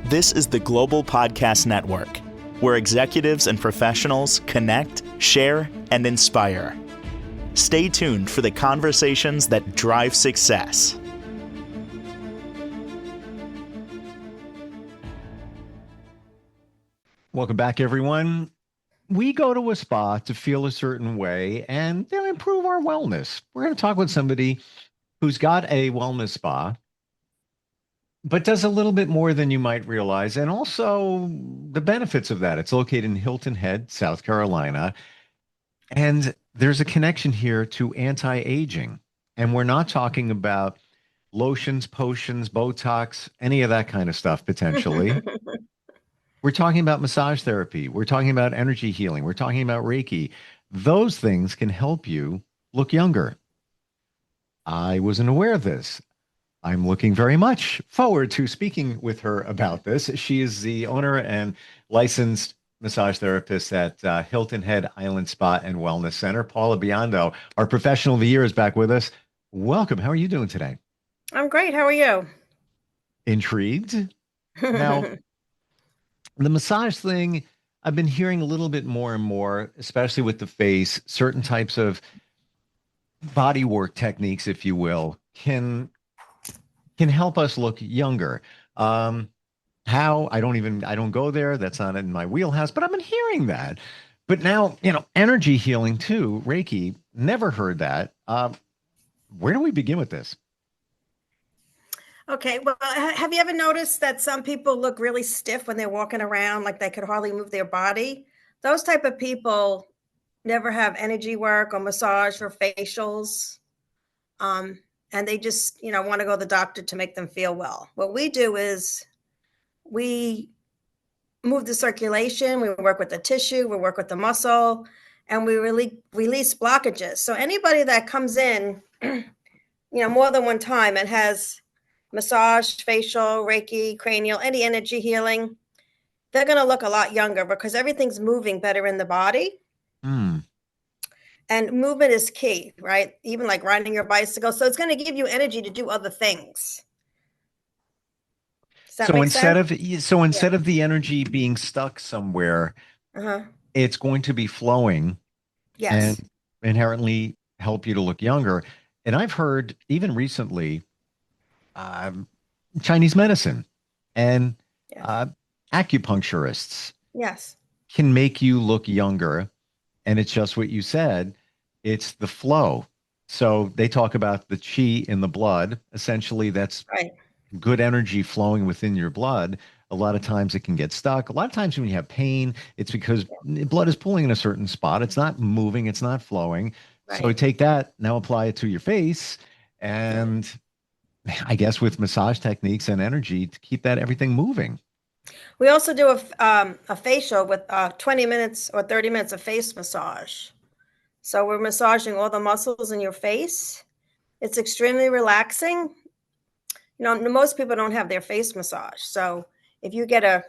This is the Global Podcast Network, where executives and professionals connect, share, and inspire. Stay tuned for the conversations that drive success. Welcome back, everyone. We go to a spa to feel a certain way and improve our wellness. We're going to talk with somebody who's got a wellness spa, but does a little bit more than you might realize, and also the benefits of that. It's located in Hilton Head, South Carolina, and there's a connection here to anti-aging. And we're not talking about lotions, potions, Botox, any of that kind of stuff, potentially. We're talking about massage therapy. We're talking about energy healing. We're talking about Reiki. Those things can help you look younger. I wasn't aware of this. I'm looking very much forward to speaking with her about this. She is the owner and licensed massage therapist at Hilton Head Island Spa and Wellness Center. Paula Biondo, our professional of the year, is back with us. Welcome. How are you doing today? I'm great. How are you? Intrigued? Now, the massage thing, I've been hearing a little bit more and more, especially with the face, certain types of body work techniques, if you will, can help us look younger. How? I don't go there. That's not in my wheelhouse, but I've been hearing that. But now, energy healing too, Reiki, never heard that. Where do we begin with this? Okay. Well, have you ever noticed that some people look really stiff when they're walking around, like they could hardly move their body? Those type of people never have energy work or massage or facials. And they just, want to go to the doctor to make them feel well. What we do is we move the circulation, we work with the tissue, we work with the muscle, and we release blockages. So anybody that comes in, more than one time and has massage, facial, Reiki, cranial, any energy healing, they're going to look a lot younger because everything's moving better in the body. And movement is key, right? Even like riding your bicycle. So it's going to give you energy to do other things. Does that make sense? Instead of the energy being stuck somewhere, it's going to be flowing and inherently help you to look younger. And I've heard even recently, Chinese medicine and acupuncturists can make you look younger. And it's just what you said. It's the flow. So they talk about the chi in the blood. Essentially, that's good energy flowing within your blood. A lot of times it can get stuck. A lot of times when you have pain, it's because blood is pulling in a certain spot. It's not moving. It's not flowing. So take that, now apply it to your face. And I guess with massage techniques and energy to keep that everything moving. We also do a facial with 20 minutes or 30 minutes of face massage. So we're massaging all the muscles in your face. It's extremely relaxing. Most people don't have their face massage. So if you get a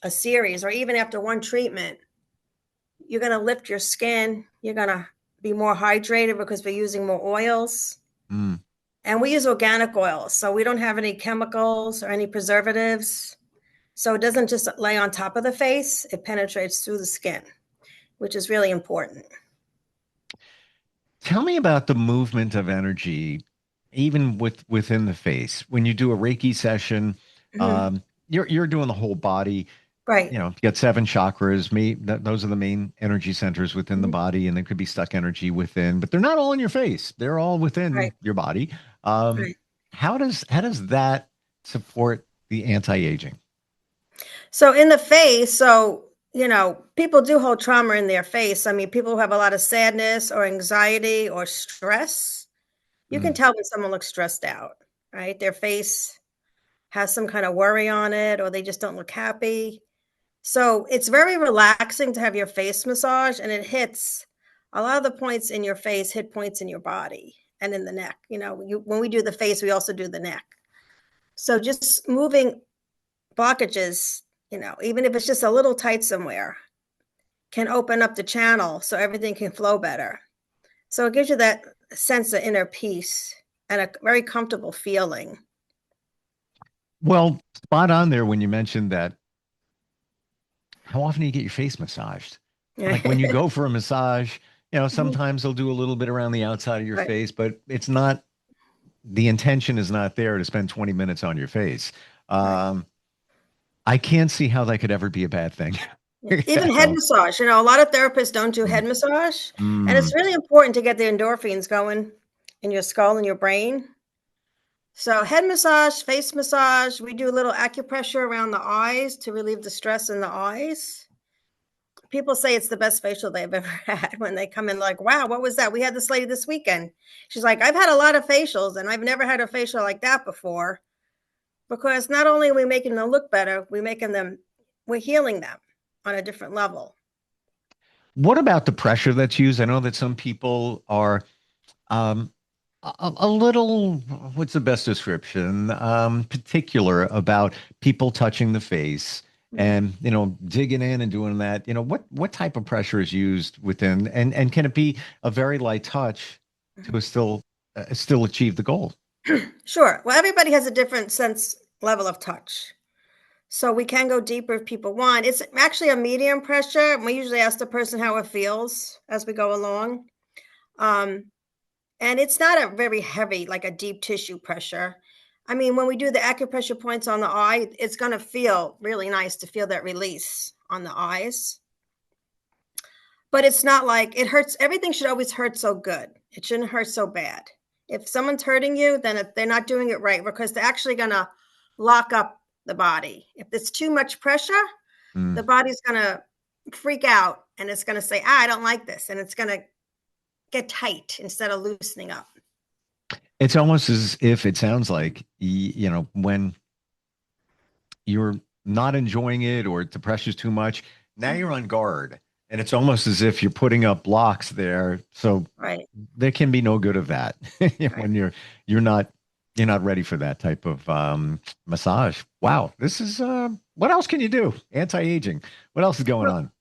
series or even after one treatment, you're going to lift your skin. You're going to be more hydrated because we're using more oils. And we use organic oils. So we don't have any chemicals or any preservatives. So it doesn't just lay on top of the face. It penetrates through the skin, which is really important. Tell me about the movement of energy, even within the face. When you do a Reiki session, you're doing the whole body. Right. You got 7 chakras. Those are the main energy centers within the body, and there could be stuck energy within, but they're not all in your face. They're all within your body. How does that support the anti-aging? So in the face, people do hold trauma in their face. I mean, people who have a lot of sadness or anxiety or stress, you can tell when someone looks stressed out, right? Their face has some kind of worry on it, or they just don't look happy. So it's very relaxing to have your face massage, and it hits a lot of the points in your face, hit points in your body and in the neck. When we do the face, we also do the neck. So just moving blockages, even if it's just a little tight somewhere, can open up the channel so everything can flow better. So it gives you that sense of inner peace and a very comfortable feeling. Well, spot on there when you mentioned that. How often do you get your face massaged? Like when you go for a massage, sometimes they'll do a little bit around the outside of your Right. face, but it's not, the intention is not there to spend 20 minutes on your face. Right. Um, I can't see how that could ever be a bad thing. Even head massage, a lot of therapists don't do head Mm, massage, and it's mm. really important to get the endorphins going in your skull and your brain. So head massage, face massage, we do a little acupressure around the eyes to relieve the stress in the eyes. People say it's the best facial they've ever had when they come in like, wow, what was that? We had this lady this weekend. She's like, I've had a lot of facials and I've never had a facial like that before. Because not only are we making them look better, we're healing them on a different level. What about the pressure that's used? I know that some people are um, a little, what's the best description? Particular about people touching the face Mhm. and, digging in and doing that. What type of pressure is used within, and can it be a very light touch to still achieve the goal? Sure. Well, everybody has a different sense level of touch. So we can go deeper if people want. It's actually a medium pressure. We usually ask the person how it feels as we go along. Um, and it's not a very heavy, like a deep tissue pressure. I mean, when we do the acupressure points on the eye, it's going to feel really nice to feel that release on the eyes. But it's not like it hurts. Everything should always hurt so good. It shouldn't hurt so bad. If someone's hurting you, then they're not doing it right because they're actually going to lock up the body. If it's too much pressure, the Mm. body's going to freak out and it's going to say, I don't like this. And it's going to get tight instead of loosening up. It's almost as if it sounds like, when you're not enjoying it or the pressure's too much, now you're on guard. And it's almost as if you're putting up blocks there. So Right. there can be no good of that Right. when you're not you're not ready for that type of massage. Wow, this is what else can you do? Anti-aging. What else is going Well, on?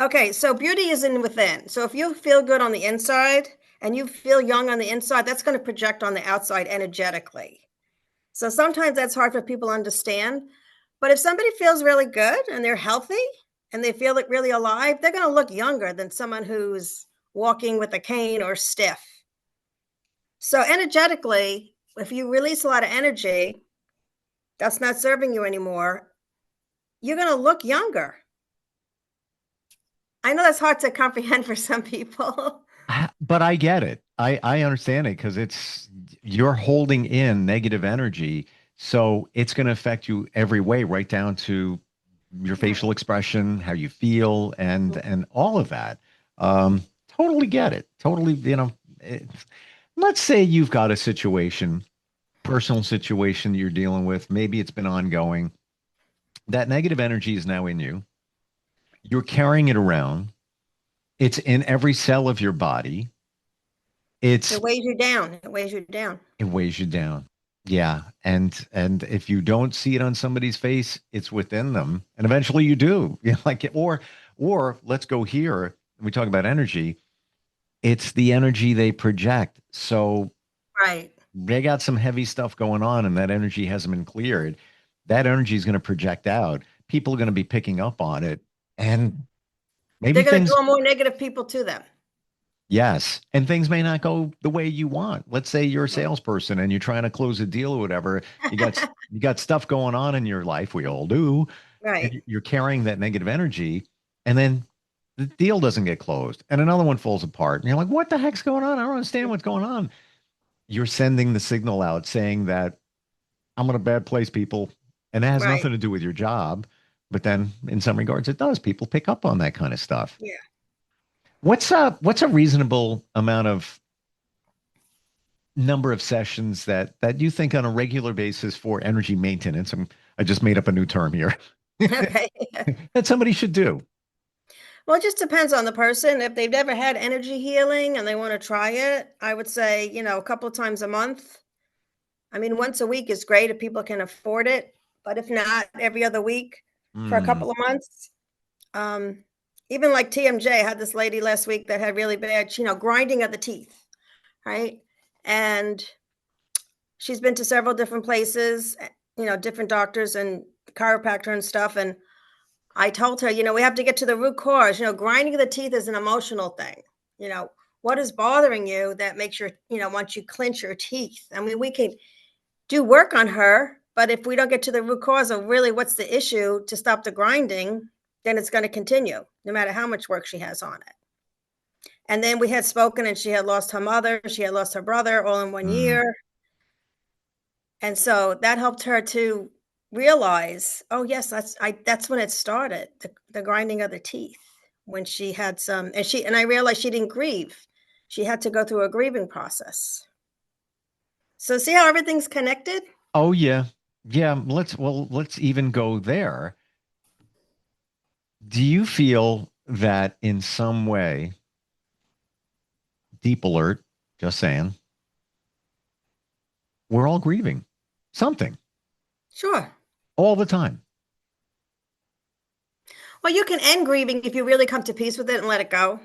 okay. So beauty is in within. So if you feel good on the inside and you feel young on the inside, that's going to project on the outside energetically. So sometimes that's hard for people to understand. But if somebody feels really good and they're healthy and they feel like really alive, they're going to look younger than someone who's walking with a cane or stiff. So energetically, if you release a lot of energy that's not serving you anymore, you're going to look younger. I know that's hard to comprehend for some people. But I get it. I understand it because you're holding in negative energy, so it's going to affect you every way, right down to your facial expression, how you feel, and all of that. Totally get it. Totally, let's say you've got a situation, personal situation you're dealing with. Maybe it's been ongoing. That negative energy is now in you. You're carrying it around. It's in every cell of your body. It It's weighs you down. It weighs you down. It weighs you down. Yeah, and if you don't see it on somebody's face, it's within them, and eventually you do. Or let's go here. We talk about energy. It's the energy they project. So Right. they got some heavy stuff going on, and that energy hasn't been cleared. That energy is going to project out. People are going to be picking up on it, and maybe They're going to things. draw more negative people to them. Yes. And things may not go the way you want. Let's say you're a Right. salesperson and you're trying to close a deal or whatever. You got stuff going on in your life. We all do. And Right. you're carrying that negative energy, and then the deal doesn't get closed and another one falls apart. And you're like, what the heck's going on? I don't understand what's going on. You're sending the signal out saying that I'm in a bad place, people. And that has Right. nothing to do with your job. But then in some regards it does. People pick up on that kind of stuff. Yeah. What's a reasonable amount of number of sessions that you think on a regular basis for energy maintenance? I just made up a new term here Okay. that somebody should do. Well, it just depends on the person. If they've never had energy healing and they want to try it, I would say, a couple of times a month. I mean, once a week is great if people can afford it, but if not, every other week for a Mm, couple of months. Um, Even like TMJ had this lady last week that had really bad, grinding of the teeth, right? And she's been to several different places different doctors and chiropractor and stuff. And I told her, we have to get to the root cause. Grinding the teeth is an emotional thing. What is bothering you that makes once you clench your teeth? I mean, we can do work on her, but if we don't get to the root cause of really what's the issue to stop the grinding, then it's going to continue no matter how much work she has on it. And then we had spoken, and she had lost her mother, she had lost her brother all in 1 year. And so that helped her to realize, oh yes, that's when it started, the grinding of the teeth, when she had and I realized she didn't grieve. She had to go through a grieving process. So see how everything's connected? Oh yeah. Yeah, let's even go there. Do you feel that in some way, deep alert, just saying, we're all grieving something Sure. all the time? Well, you can end grieving if you really come to peace with it and let it go.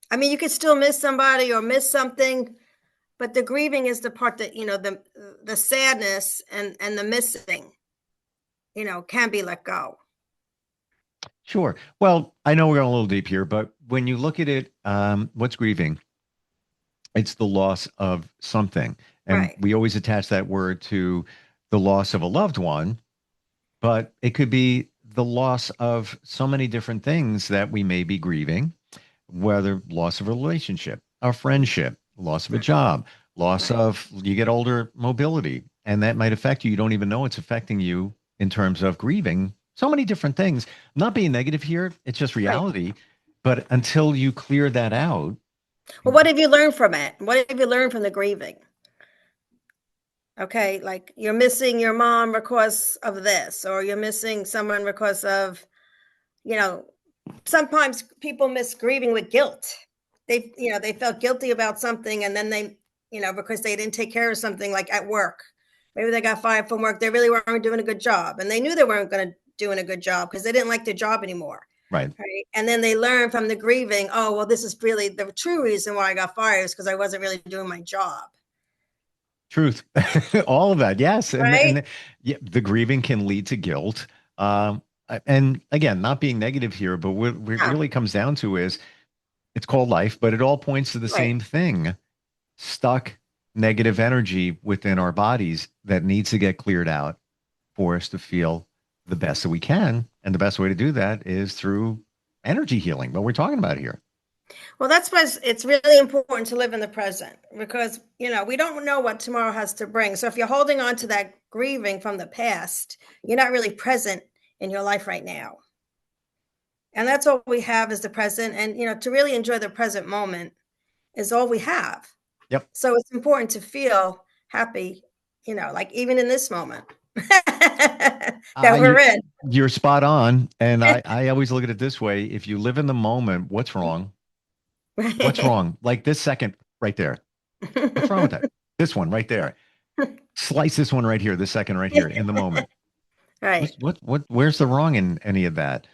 I mean, you could still miss somebody or miss something, but the grieving is the part that, the sadness and the missing, can be let go. Sure. Well, I know we're going a little deep here, but when you look at it, what's grieving? It's the loss of something. And Right. we always attach that word to the loss of a loved one, but it could be the loss of so many different things that we may be grieving, whether loss of a relationship, a friendship, loss of a job, loss Right. of, you get older, mobility, and that might affect you. You don't even know it's affecting you in terms of grieving. So many different things. I'm not being negative here. It's just reality. But until you clear that out, Well, what have you learned from it? What have you learned from the grieving? Okay, like you're missing your mom because of this, or you're missing someone because of, sometimes people miss grieving with guilt. They felt guilty about something, and then they, because they didn't take care of something like at work. Maybe they got fired from work. They really weren't doing a good job, and they knew they weren't going to doing a good job because they didn't like their job anymore. right. Right. And then they learn from the grieving, oh, well, this is really the true reason why I got fired is because I wasn't really doing my job. Truth. All of that. Yes. Right. And yeah, the grieving can lead to guilt. And again, not being negative here, but what it Yeah. really comes down to is it's called life, but it all points to the Right. same thing. Stuck negative energy within our bodies that needs to get cleared out for us to feel the best that we can. And the best way to do that is through energy healing, what we're talking about here. Well, that's why it's really important to live in the present because, we don't know what tomorrow has to bring. So if you're holding on to that grieving from the past, you're not really present in your life right now. And that's all we have is the present. And, to really enjoy the present moment is all we have. Yep. So it's important to feel happy, like even in this moment that we're in. You're spot on. And I always look at it this way. If you live in the moment, what's wrong? What's wrong? Like this second right there. What's wrong with that? This one right there. Slice this one right here, this second right here in the moment. Right. Where's the wrong in any of that?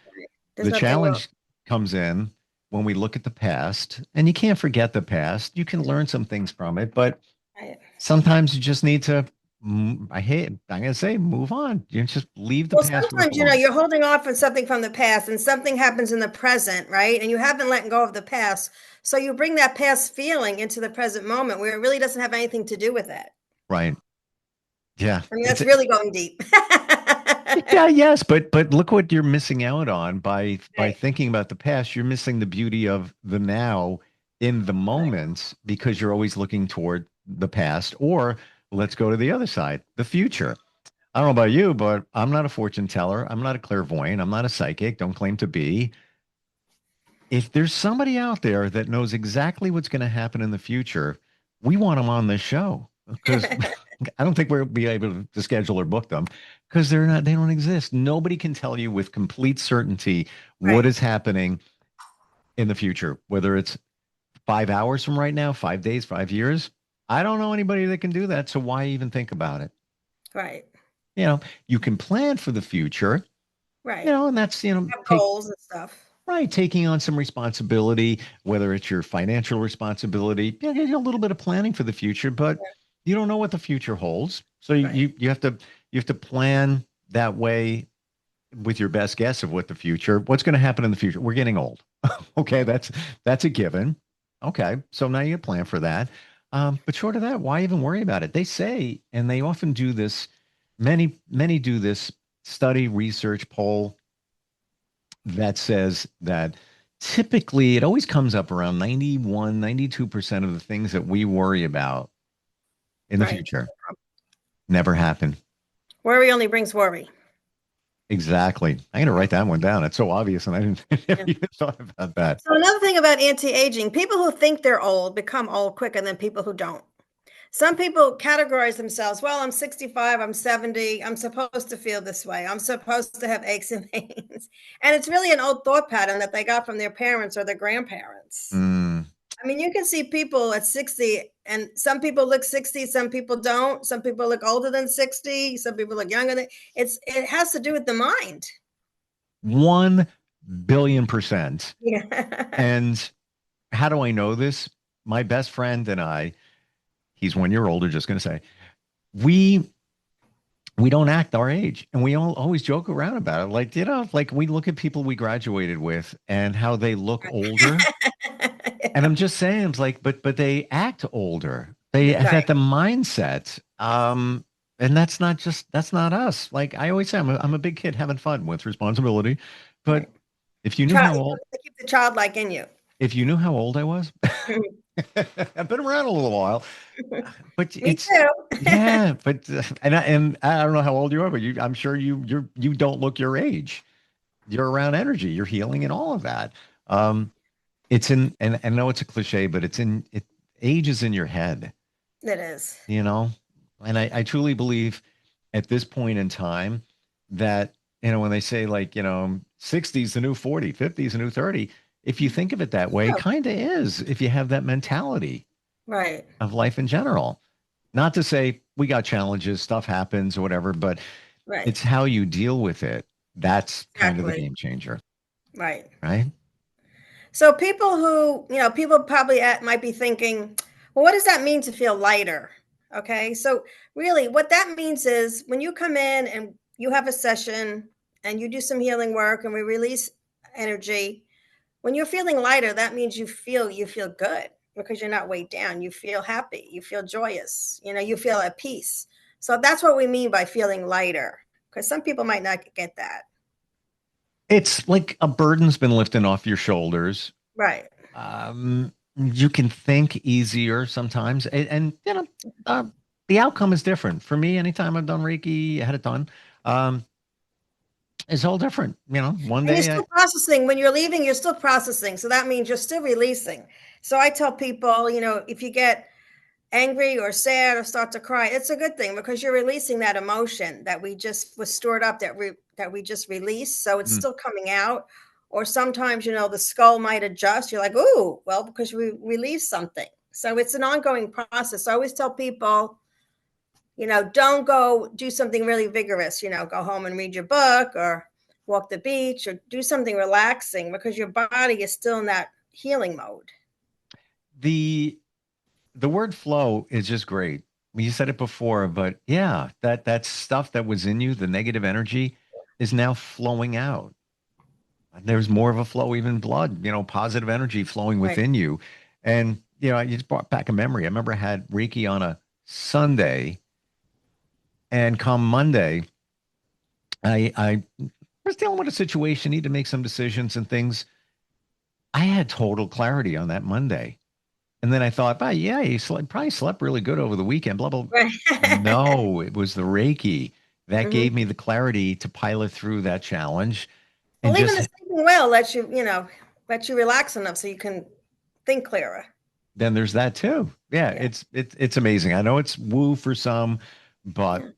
There's The nothing wrong. challenge comes in when we look at the past, and you can't forget the past. You can learn some things from it, but Right. sometimes you just need to, I'm going to say, move on. You just leave the Well, past where it sometimes, belongs. you're holding off on something from the past and something happens in the present, right? And you haven't let go of the past. So you bring that past feeling into the present moment where it really doesn't have anything to do with it. Right. Yeah. I mean, that's really going deep. Yeah, yes, but look what you're missing out on by Right. thinking about the past. You're missing the beauty of the now in the moment because you're always looking toward the past. Or let's go to the other side, the future. I don't know about you, but I'm not a fortune teller. I'm not a clairvoyant. I'm not a psychic. Don't claim to be. If there's somebody out there that knows exactly what's going to happen in the future, we want them on this show because I don't think we'll be able to schedule or book them because they don't exist. Nobody can tell you with complete certainty what Right. is happening in the future, whether it's 5 hours from right now, 5 days, 5 years. I don't know anybody that can do that. So why even think about it? Right. You can plan for the future, Right. and that's, Have goals and stuff. right, taking on some responsibility, whether it's your financial responsibility, a little bit of planning for the future, but you don't know what the future holds. So Right. you have to You have to plan that way with your best guess of what's going to happen in the future. We're getting old. Okay, that's a given. Okay, so now you plan for that. But short of that, why even worry about it? They say, and they often do this. Many do this study, research, poll that says that typically it always comes up around 91, 92% of the things that we worry about in the Right. future never happen. Worry only brings worry. Exactly. I'm going to write that one down. It's so obvious, and I never Yeah. even thought about that. So another thing about anti-aging, people who think they're old become old quicker than people who don't. Some people categorize themselves, well, I'm 65, I'm 70, I'm supposed to feel this way. I'm supposed to have aches and pains. And it's really an old thought pattern that they got from their parents or their grandparents. Mm. I mean, you can see people at 60, and some people look 60, some people don't. Some people look older than 60, some people look younger than it has to do with the mind. 1 billion%. Yeah. And how do I know this? My best friend and I, he's 1 year older, just going to say, we don't act our age, and we all always joke around about it. Like, like we look at people we graduated with and how they look older. And I'm just saying, it's like, but they act older. They have Right. the mindset. And that's not us. Like I always say, I'm a big kid having fun with responsibility. But Right. if you knew Child, how you old, have to keep the childlike in you. if you knew how old I was, I've been around a little while. But Me it's too. yeah, but and I don't know how old you are, but I'm sure you don't look your age. You're around energy, you're healing, and all of that. It's in, and I know it's a cliche, but age is in your head, It is. you know? And I truly believe at this point in time that, when they say like, 60 is the new 40, 50 is the new 30, if you think of it that way, it Oh, kind of is if you have that mentality right. of life in general. Not to say we got challenges, stuff happens or whatever, but Right. it's how you deal with it. That's kind of the Exactly. game changer, Right. right? So people who, people probably might be thinking, well, what does that mean to feel lighter? Okay. So really what that means is when you come in and you have a session and you do some healing work and we release energy, when you're feeling lighter, that means you feel good because you're not weighed down. You feel happy, you feel joyous, you feel at peace. So that's what we mean by feeling lighter, because some people might not get that. It's like a burden's been lifted off your shoulders. Right. You can think easier sometimes, and the outcome is different. For me, anytime I've done Reiki, had it done, um, it's all different. One And you're day still processing. When you're leaving, you're still processing. So that means you're still releasing. So I tell people, if you get angry or sad or start to cry, it's a good thing because you're releasing that emotion that we just was stored up that we just released. So it's Mm. still coming out. Or sometimes, the skull might adjust. You're like, ooh, well, because we released something. So it's an ongoing process. So I always tell people, don't go do something really vigorous, go home and read your book or walk the beach or do something relaxing because your body is still in that healing mode. The the word flow is just great. You said it before, but yeah, that stuff that was in you, the negative energy, is now flowing out. There's more of a flow, even blood, positive energy flowing Right. within you. And, you just brought back a memory. I remember I had Reiki on a Sunday, and come Monday, I was dealing with a situation, need to make some decisions and things. I had total clarity on that Monday. And then I thought, oh, yeah, probably slept really good over the weekend, blah, blah. Right. No, it was the Reiki that Hmm. gave me the clarity to pilot through that challenge and Well, even the just sleeping well lets you relax enough so you can think clearer. then there's that too. Yeah, Yeah. it's amazing. I know it's woo for some, but Yeah.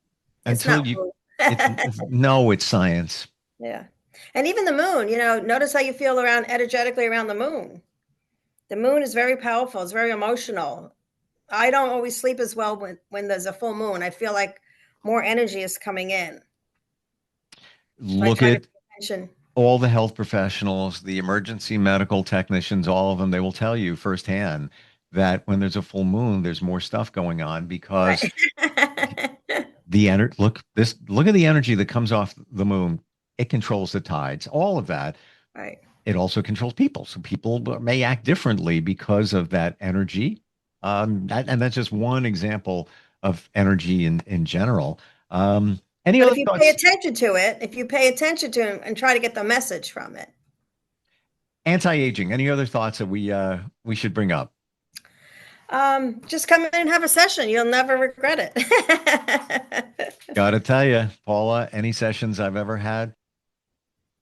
It's until not you woo. it's no, it's science. Yeah. And even the moon, notice how you feel energetically around the moon. The moon is very powerful. It's very emotional. I don't always sleep as well when there's a full moon. I feel like more energy is coming in. So I Look try to at pay attention. all the health professionals, the emergency medical technicians, all of them, they will tell you firsthand that when there's a full moon, there's more stuff going on because Right. Look at the energy that comes off the moon. It controls the tides, all of that. Right. It also controls people. So people may act differently because of that energy. And that's just one example of energy in general. Any But other if you pay thoughts? attention to it, if you pay attention to it and try to get the message from it. Anti-aging. Any other thoughts that we should bring up? Just come in and have a session. You'll never regret it. Gotta tell you, Paula, any sessions I've ever had,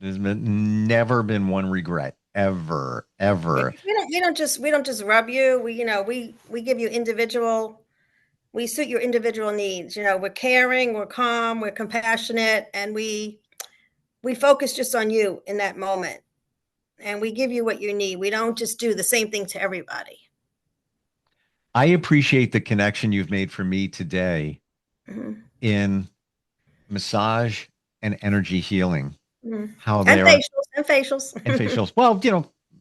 never been one regret ever, ever. We don't just rub you. We give you we suit your individual needs. We're caring, we're calm, we're compassionate, and we focus just on you in that moment. And we give you what you need. We don't just do the same thing to everybody. I appreciate the connection you've made for me today Mhm. in massage and energy healing. Mhm. How And they are facials. and facials. Well,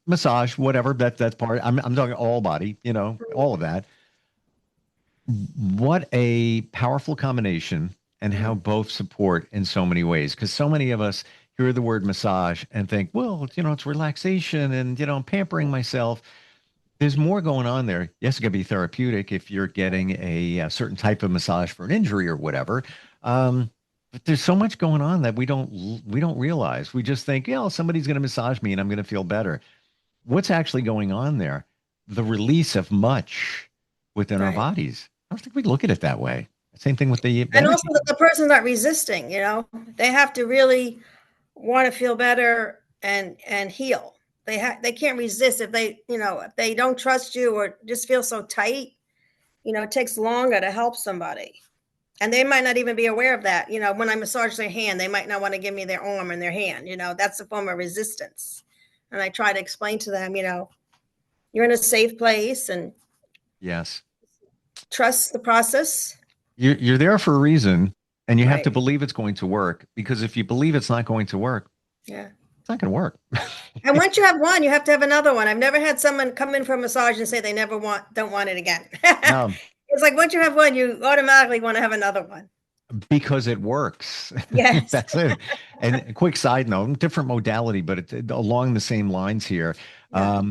massage, whatever. That's part. I'm talking all body. All of that. What a powerful combination, and how both support in so many ways. Because so many of us hear the word massage and think, well, it's relaxation and I'm pampering myself. There's more going on there. Yes, it's going to be therapeutic if you're getting a certain type of massage for an injury or whatever. But there's so much going on that we don't realize. We just think, somebody's going to massage me and I'm going to feel better. What's actually going on there? The release of much within our Right. bodies. I don't think we look at it that way. Same thing with the And energy. also that the person's not resisting. They have to really want to feel better and heal. They can't resist if they don't trust you or just feel so tight. It takes longer to help somebody. And they might not even be aware of that. When I massage their hand, they might not want to give me their arm and their hand. That's a form of resistance. And I try to explain to them, you're in a safe place and Yes. trust the process. You're there for a reason, and you have to Right. believe it's going to work, because if you believe it's not going to work, Yeah. it's not going to work. And once you have one, you have to have another one. I've never had someone come in for a massage and say they don't want it again. No, It's like once you have one, you automatically want to have another one. because it works. Yes. That's it. And a quick side note, different modality, but along the same lines here. Yeah.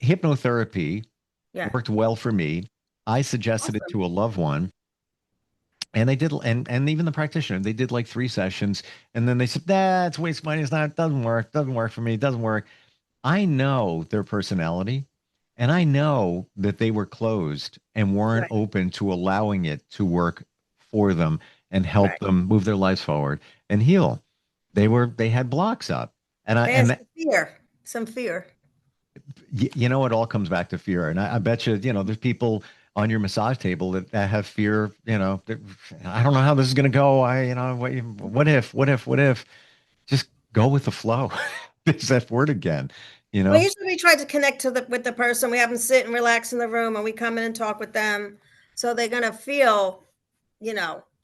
Hypnotherapy Yeah. worked well for me. I suggested it Awesome. to a loved one, and they did, and even the practitioner, they did like 3 sessions, and then they said, "That's waste money. It doesn't work for me. It doesn't work." I know their personality, and I know that they were closed and weren't Right. open to allowing it to work for them and help Right. them move their lives forward and heal. They had blocks up. And I They have and some fear. Some fear. it all comes back to fear. And I bet you, there's people on your massage table that have fear, I don't know how this is going to go. What if? Just go with the flow. There's that word again, you Well, know? usually we try to connect with the person. We have them sit and relax in the room, and we come in and talk with them. So they're gonna feel,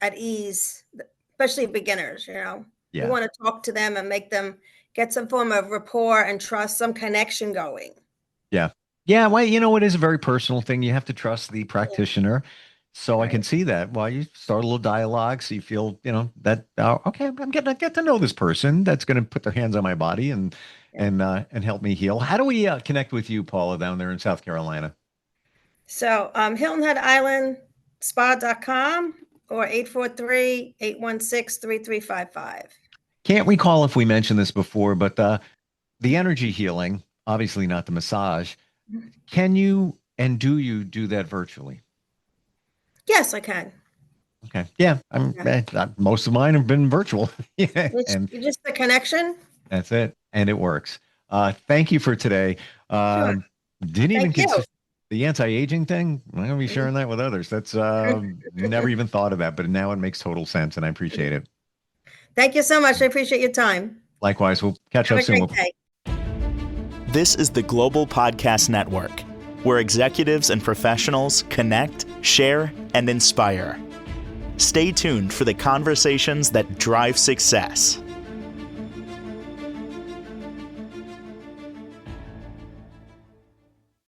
at ease, especially beginners. We Yeah. want to talk to them and make them get some form of rapport and trust, some connection going. Yeah. Yeah. Well, it is a very personal thing. You have to trust the practitioner. So I can Right. see that. Well, you start a little dialogue, so you feel, that okay, I'm getting to get to know this person that's going to put their hands on my body and Yeah. and help me heal. How do we connect with you, Paula, down there in South Carolina? So Hilton Head Island Spa.com or 843-816-3355. Can't recall if we mentioned this before, but the energy healing, obviously not the massage. Can you and do you do that virtually? Yes, I can. Okay. Yeah. Yeah. Most of mine have been virtual. Yeah. It's And just the connection. that's it. And it works. Thank you for today. Sure. Didn't even Thank you. consider the anti-aging thing. I'm going to be sharing that with others. That's never even thought of that, but now it makes total sense, and I appreciate it. Thank you so much. I appreciate your time. Likewise, we'll catch Have up a soon. great day. This is the Global Podcast Network, where executives and professionals connect, share, and inspire. Stay tuned for the conversations that drive success.